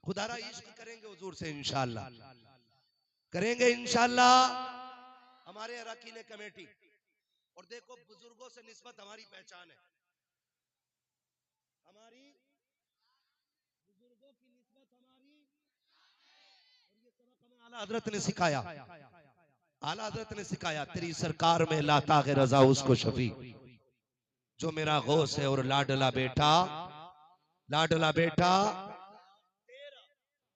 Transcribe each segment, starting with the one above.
खुदारा इश्क करेंगे हुजूर से इंशाअल्लाह, करेंगे इंशाअल्लाह। हमारे अरकान कमेटी, और देखो बुजुर्गों से निस्बत हमारी पहचान है, हमारी बुजुर्गों की निस्बत हमारी, और ये सबक हमें आला हजरत ने सिखाया। आला हजरत ने सिखाया, तेरी सरकार में लाता है रजा उसको शफी, जो मेरा गौस है और लाडला बेटा, लाडला बेटा तेरा।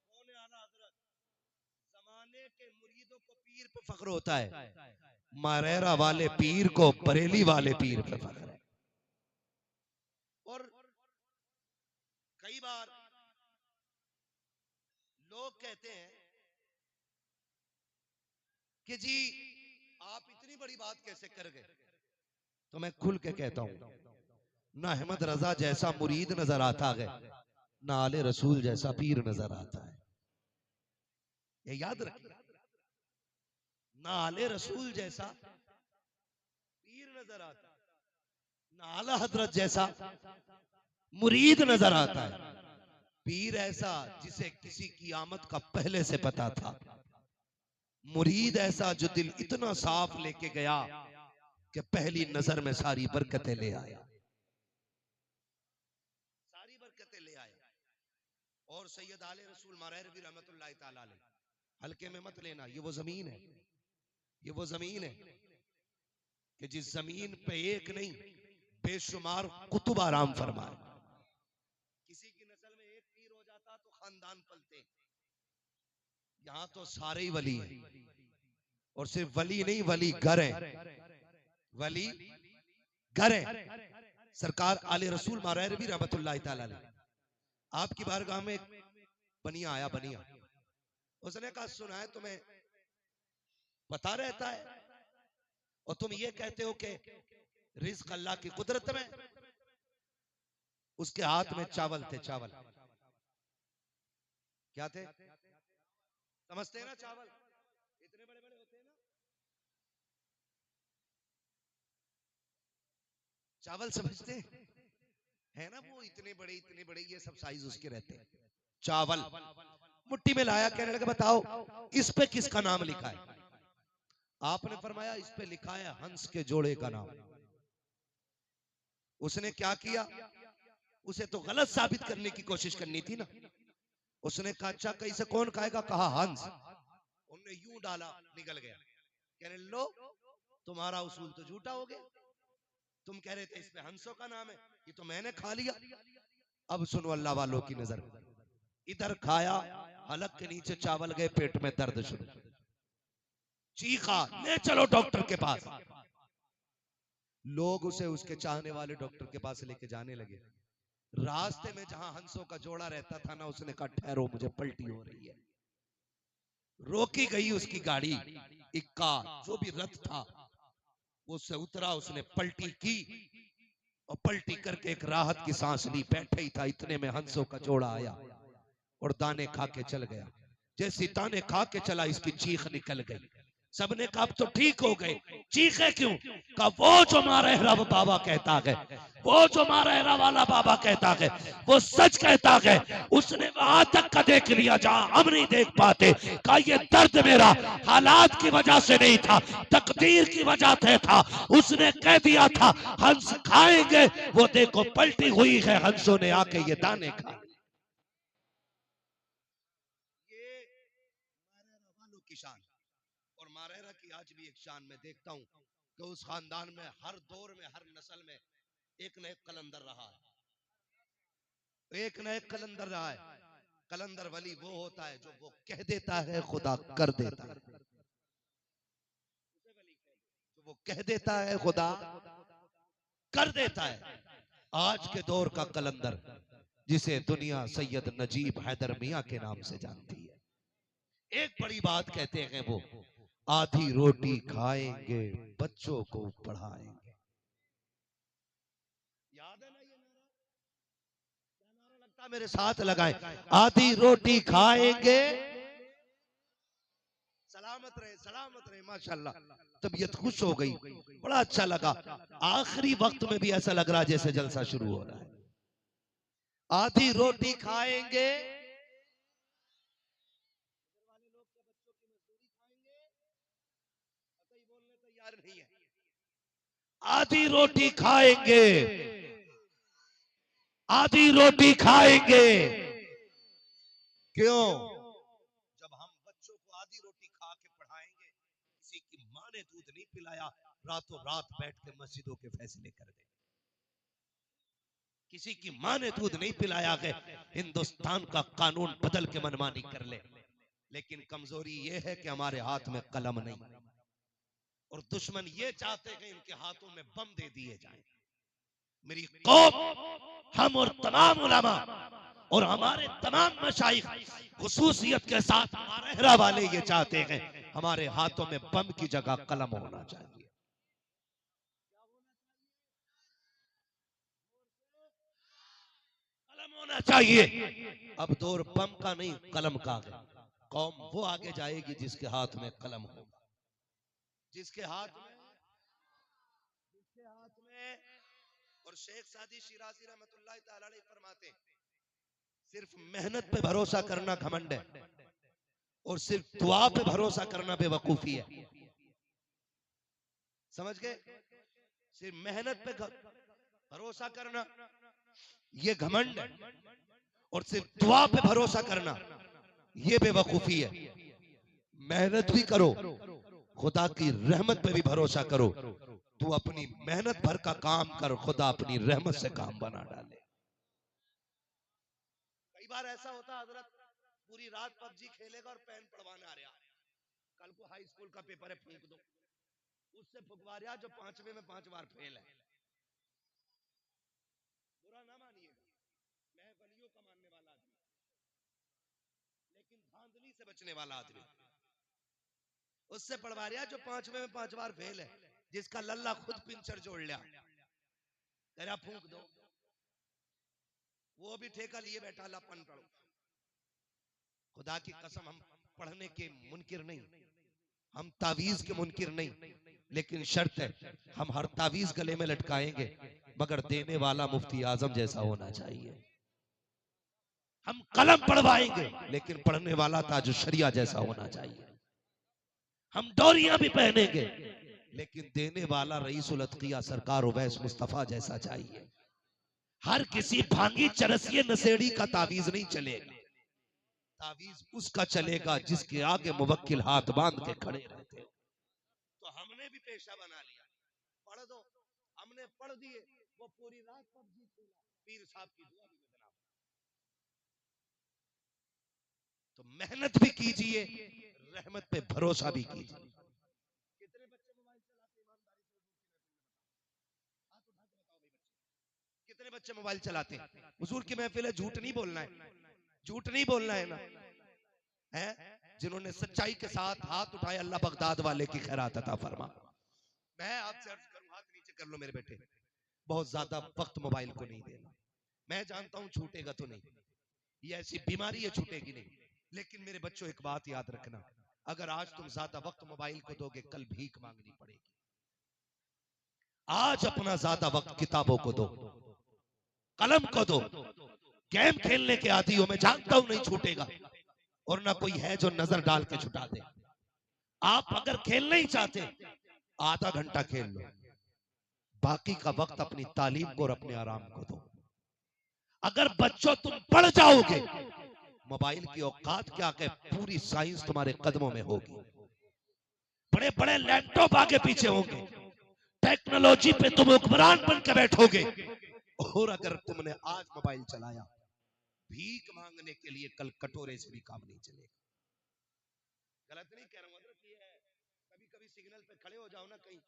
कौन है आला हजरत? जमाने के मुरीदों को पीर पे फख्र होता है, मारेरा वाले पीर को बरेली वाले पीर पे फख्र है। और कई बार लोग कहते हैं कि जी आप इतनी बड़ी बात कैसे कर गए, तो मैं खुल के कहता हूं, ना अहमद रजा जैसा मुरीद नजर आता है, ना आले रसूल जैसा पीर नजर आता है। ये याद रखिए, ना आले रसूल जैसा पीर नजर आता है, ना आला हजरत जैसा मुरीद नजर आता है। पीर ऐसा जिसे किसी की आमद का पहले से पता था, मुरीद ऐसा जो दिल इतना साफ लेके गया कि पहली नजर में सारी बरकतें ले आया, सारी बरकतें ले आया। और सैयद आले रसूल मारहरवी रहमतुल्लाह ताला अलैह, हल्के में मत लेना, ये वो जमीन है, ये वो जमीन है कि जिस जमीन पे एक नहीं बेशुमार कुतुब आराम फरमाए। किसी की नस्ल में एक पीर हो जाता तो खानदान पलते, यहां तो सारे ही वली हैं, और सिर्फ वली नहीं, वली घर है, वली घर है। सरकार आले रसूल मारहरवी रहमतुल्लाह ताला अलैह, आपकी बारगाह में बनिया आया, बनिया, उसने कहा सुना है तुम्हें पता रहता है, और तुम ये कहते हो कि रिज़्क अल्लाह की कुदरत में। उसके हाथ में चावल थे, चावल क्या थे, समझते हैं ना, चावल इतने बड़े बड़े होते हैं ना, चावल समझते है ना, वो इतने बड़े ये सब साइज उसके रहते हैं। चावल मुट्ठी में लाया, कहने लगा बताओ इस पे किसका नाम लिखा है? आपने फरमाया इस पे लिखा है हंस के जोड़े का नाम। उसने क्या किया, उसे तो गलत साबित करने की कोशिश करनी थी ना। उसने कहा अच्छा कैसे, कौन खाएगा? कहा हंस। उन्होंने यूं डाला, निकल गया। कहने लो तुम्हारा उसूल तो झूठा हो गया, तुम कह रहे थे इस पे हंसों का नाम है, ये तो मैंने खा लिया। अब सुनो अल्लाह वालों की नजर, इधर खाया, हलक के नीचे चावल गए, पेट में दर्द शुरू, चीखा, ले चलो डॉक्टर के पास। लोग उसे उसके चाहने वाले डॉक्टर के पास लेके जाने लगे। रास्ते में जहां हंसों का जोड़ा रहता था ना, उसने कहा ठहरो मुझे पलटी हो रही है। रोकी गई उसकी गाड़ी, इक्का जो भी रथ था वो उससे उतरा, उसने पलटी की, और पलटी करके एक राहत की सांस ली। बैठे ही था, इतने में हंसों का जोड़ा आया और दाने खा के चल गया। जैसी दाने खा के चला, इसकी चीख निकल गई। सबने कहा अब तो ठीक हो गए, चीखे क्यों? कहा वो जो मारेहरा बाबा कहता है, वो जो मारेहरा वाला बाबा कहता है, वो सच कहता है। उसने वहां तक का देख लिया जहां हम नहीं देख पाते। कहा ये दर्द मेरा हालात की वजह से नहीं था, तकदीर की वजह से था। उसने कह दिया था हंस खाएंगे, वो देखो पलटी हुई है, हंसों ने आके ये दाने खा। ये मारेहरा वालों की शान, और मारेहरा की आज भी एक शान मैं देखता हूं कि उस खानदान में हर दौर में, हर नस्ल में एक न एक कलंदर रहा है, एक न एक कलंदर रहा है। कलंदर वली वो होता है जो वो कह देता है खुदा कर देता है, जो वो कह देता है खुदा कर देता है। आज के दौर का कलंदर जिसे दुनिया सैयद नजीब हैदर मियां के नाम से जानती है, एक बड़ी बात कहते हैं वो, आधी रोटी खाएंगे बच्चों को पढ़ाएंगे। याद है ना ये नारा? क्या नारा लगता है? मेरे साथ लगाएं, आधी रोटी खाएंगे, सलामत रहे माशाल्लाह। तबीयत खुश हो गई, बड़ा अच्छा लगा। आखिरी वक्त में भी ऐसा लग रहा जैसे जलसा शुरू हो रहा है। आधी रोटी खाएंगे तैयार नहीं है। आधी रोटी खाएंगे, आधी रोटी खाएंगे। क्यों? जब हम बच्चों को आधी रोटी खा के पढ़ाएंगे, किसी की माँ ने दूध नहीं पिलाया, रातों रात बैठ के मस्जिदों के फैसले कर दे। किसी की माँ ने दूध नहीं पिलाया कि हिंदुस्तान का कानून बदल के मनमानी कर ले। लेकिन कमजोरी यह है कि हमारे हाथ में कलम नहीं, और दुश्मन ये चाहते हैं कि इनके हाथों में बम दे दिए जाएं। मेरी कौम, हम और तमाम उलमा और हमारे तमाम मशाइख खुसूसियत के साथ रहरा वाले ये चाहते हैं हमारे हाथों में बम की जगह कलम होना चाहिए। कलम होना चाहिए। अब दौर बम का नहीं, कलम का है। कौम वो आगे जाएगी जिसके हाथ में कलम होगा, जिसके हाथ में और शेख सादी शिराजी रहमतुल्लाह तआला अलैह फरमाते हैं, सिर्फ मेहनत पे भरोसा करना घमंड है, और सिर्फ दुआ पे भरोसा करना बेवकूफी है। समझ गए? सिर्फ मेहनत पे भरोसा करना ये घमंड है, और सिर्फ दुआ पे भरोसा करना ये बेवकूफी है। मेहनत भी करो, खुदा की रहमत पे भी भरोसा करो। तू अपनी मेहनत भर का काम कर, खुदा अपनी रहमत से काम बना डाले। कई बार ऐसा होता हजरत, पूरी रात पबजी खेलेगा और पेन पढ़वाने आ रहा, कल को हाई स्कूल का पेपर है, फूंक दो। उससे फुकवा रहा जो 5वें में 5 बार फेल है। बुरा ना मानिएगा, मैं वलियों का मानने वाला आदमी, लेकिन धांधली से बचने वाला आदमी। उससे पढ़वा रहा जो 5वें में 5 बार फेल है, जिसका लल्ला खुद पिंचर जोड़ लिया, तेरा फूंक दो। वो भी ठेका लिए बैठा, लपन पढ़ो। खुदा की कसम, हम पढ़ने के मुनकिर नहीं, हम तावीज के मुनकिर नहीं, लेकिन शर्त है हम हर तावीज गले में लटकाएंगे मगर देने वाला मुफ्ती आजम जैसा होना चाहिए। हम कलम पढ़वाएंगे लेकिन पढ़ने वाला ताज शरिया जैसा होना चाहिए। हम डोरियां भी पहनेंगे लेकिन देने वाला रईसुल अतकिया सरकार उवैस मुस्तफा जैसा चाहिए। हर किसी भांगी चरसिए नशेड़ी का तावीज नहीं चलेगा, तावीज उसका चलेगा जिसके आगे मुवक्किल हाथ बांध के खड़े रहते। तो हमने भी पेशा बना लिया, पढ़ दो, हमने पढ़ दिए, वो पूरी रात पबजी खेला, पीर साहब की दुआ भी में जनाब। तो मेहनत भी कीजिए, रहमत पे भरोसा भी कीजिए। कितने बच्चे मोबाइल चलाते हैं ईमानदारी से? हाथ उठा के बताओ भाई, बच्चे कितने बच्चे मोबाइल चलाते हैं? हुजूर की महफिल है, झूठ नहीं बोलना है, झूठ नहीं बोलना है ना है। जिन्होंने सच्चाई के साथ हाथ उठाए, अल्लाह बगदाद वाले की खैरात अता फरमा। मैं आपसे अर्ज करूं, हाथ नीचे कर लो मेरे बेटे, बहुत ज्यादा वक्त मोबाइल को नहीं देना। मैं जानता हूं छूटेगा तो नहीं, ये ऐसी बीमारी है छूटेगी नहीं, लेकिन मेरे बच्चों एक बात याद रखना, अगर आज तुम ज्यादा वक्त मोबाइल को दोगे कल भीख मांगनी पड़ेगी। आज अपना ज्यादा वक्त किताबों को दो, कलम को दो। गेम खेलने के आदी हो, मैं जानता हूं नहीं छूटेगा, और ना कोई है जो नजर डाल के छुटा दे। आप अगर खेलना ही चाहते आधा घंटा खेल लो, बाकी का वक्त अपनी तालीम को और अपने आराम को दो। अगर बच्चों तुम पढ़ जाओगे, मोबाइल की औकात क्या है, पूरी साइंस तुम्हारे कदमों में होगी, बड़े बड़े लैपटॉप आगे पीछे होंगे, टेक्नोलॉजी पे तुम हुक्मरान बन के बैठोगे। और अगर तुमने आज मोबाइल चलाया, भीख मांगने के लिए कल कटोरे से भी काम नहीं चलेगा। गलत नहीं कह रहा हूं, कभी कभी सिग्नल पे खड़े हो जाओ ना कहीं,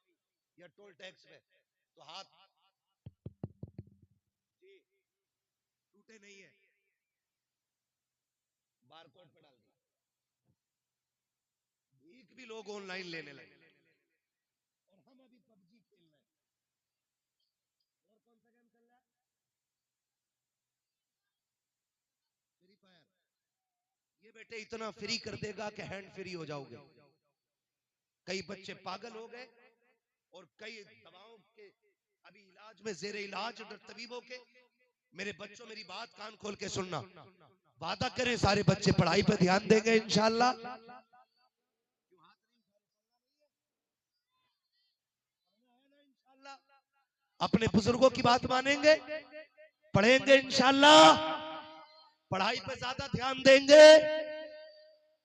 या टोल टैक्स पे, तो हाथ जी टूटे नहीं है, बारकोड पे डाल दिया। भीख भी लोग ऑनलाइन लेने लगे, और हम अभी पबजी खेल रहे हैं। और कौन सा गेम चल रहा है? Free fire. ये बेटे इतना फ्री कर देगा कि हैंड फ्री हो जाओगे। कई बच्चे पागल हो गए, और कई दवाओं के अभी इलाज में जेर इलाज तबीबों के। मेरे बच्चों, मेरी बात कान खोल के सुनना, वादा करें सारे बच्चे पढ़ाई पे ध्यान देंगे इंशाअल्लाह। अपने बुजुर्गों की बात मानेंगे, पढ़ेंगे इंशाल्लाह, पढ़ाई पे ज्यादा ध्यान देंगे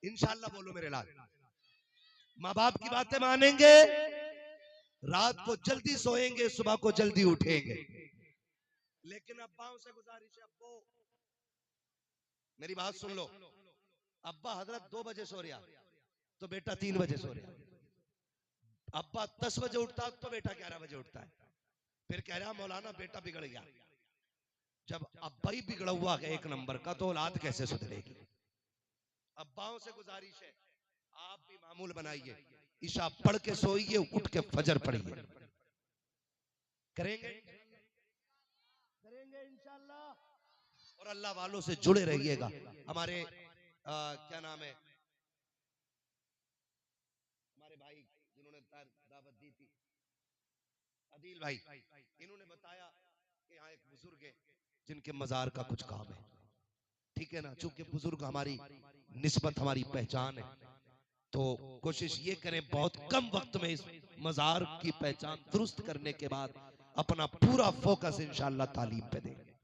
इंशाल्लाह। बोलो मेरे लाल, माँ बाप की बातें मानेंगे, रात को जल्दी सोएंगे, सुबह को जल्दी उठेंगे। लेकिन अब्बाओं से गुजारिश है, अब्बो मेरी बात सुन लो, अब्बा हजरत 2 बजे सो रहा तो बेटा 3 बजे सो रहा, अब्बा 10 बजे उठता तो बेटा 11 बजे उठता है। फिर कह रहा मौलाना बेटा बिगड़ गया। जब अब्बा ही बिगड़ा हुआ है एक नंबर का, तो औलाद कैसे सुधरेगी? अब्बाओं से गुजारिश है, आप भी मामूल बनाइए, ईशा पढ़ के सोइए, उठ के फजर पढ़िए। करेंगे करेंगे इंशाल्लाह। और अल्लाह वालों से जुड़े रहिएगा। हमारे क्या नाम है, हमारे भाई जिन्होंने दावत दी थी, अदील भाई, इन्होंने बताया कि यहाँ एक बुजुर्ग है जिनके मजार का कुछ काम है। ठीक है ना, चूंकि बुजुर्ग हमारी निस्बत, हमारी पहचान है, तो कोशिश ये करें बहुत कम वक्त में इस मजार की पहचान दुरुस्त करने के बाद अपना पूरा फोकस इंशाल्लाह तालीम पे देंगे।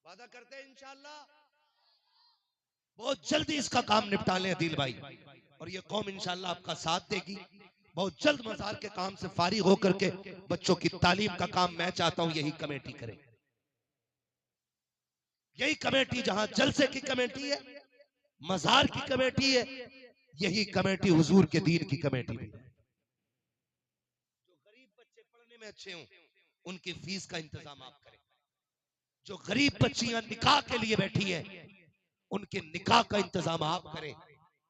वादा करते हैं इंशाल्लाह बहुत जल्दी इसका काम निपटा लें अदील भाई, और ये कौम इंशाल्लाह आपका साथ देगी। बहुत जल्द मजार के काम से फारिग होकर के बच्चों की तालीम का काम मैं चाहता हूं यही कमेटी करे। यही कमेटी, जहां जलसे की कमेटी है, मजार की कमेटी है, यही कमेटी हुजूर के दीन की कमेटी है। जो गरीब बच्चे पढ़ने में अच्छे हों उनकी फीस का इंतजाम आप करें। जो गरीब बच्चियां निकाह के लिए बैठी हैं उनके निकाह का इंतजाम आप करें।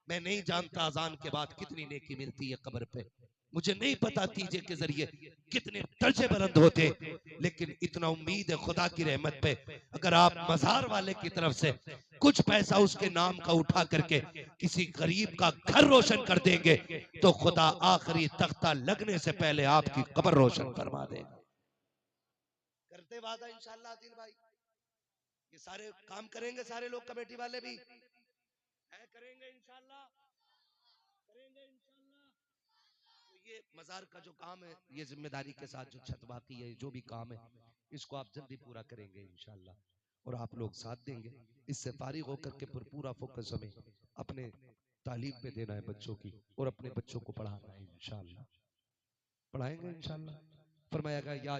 मैं नहीं जानता अजान के बाद कितनी नेकी मिलती है कब्र पे, मुझे नहीं पता तीजे के जरिए कितने दर्जे बुलंद होते, लेकिन इतना उम्मीद है खुदा की रहमत पे, अगर आप मजार वाले की तरफ से कुछ पैसा उसके नाम का उठा करके किसी गरीब का घर रोशन कर देंगे तो खुदा आखिरी तख्ता लगने से पहले आपकी कब्र रोशन फरमा देगा। करते वादा इंशाल्लाह आदिल भाई, ये सारे काम करेंगे, सारे लोग कमेटी वाले भी है, करेंगे इंशाल्लाह, करेंगे इंशाल्लाह। तो ये मजार का जो काम है, ये जिम्मेदारी के साथ जो छत बाकी है, जो भी काम है, इसको आप जल्दी पूरा करेंगे इंशाल्लाह, और आप लोग साथ देंगे। इससे फारिग होकर के पूरा फोकस हमें अपने तालीम पे देना है बच्चों की, और अपने बच्चों को पढ़ाना है इंशाल्लाह। पढ़ाएंगे इंशाल्लाह। फरमाया गया या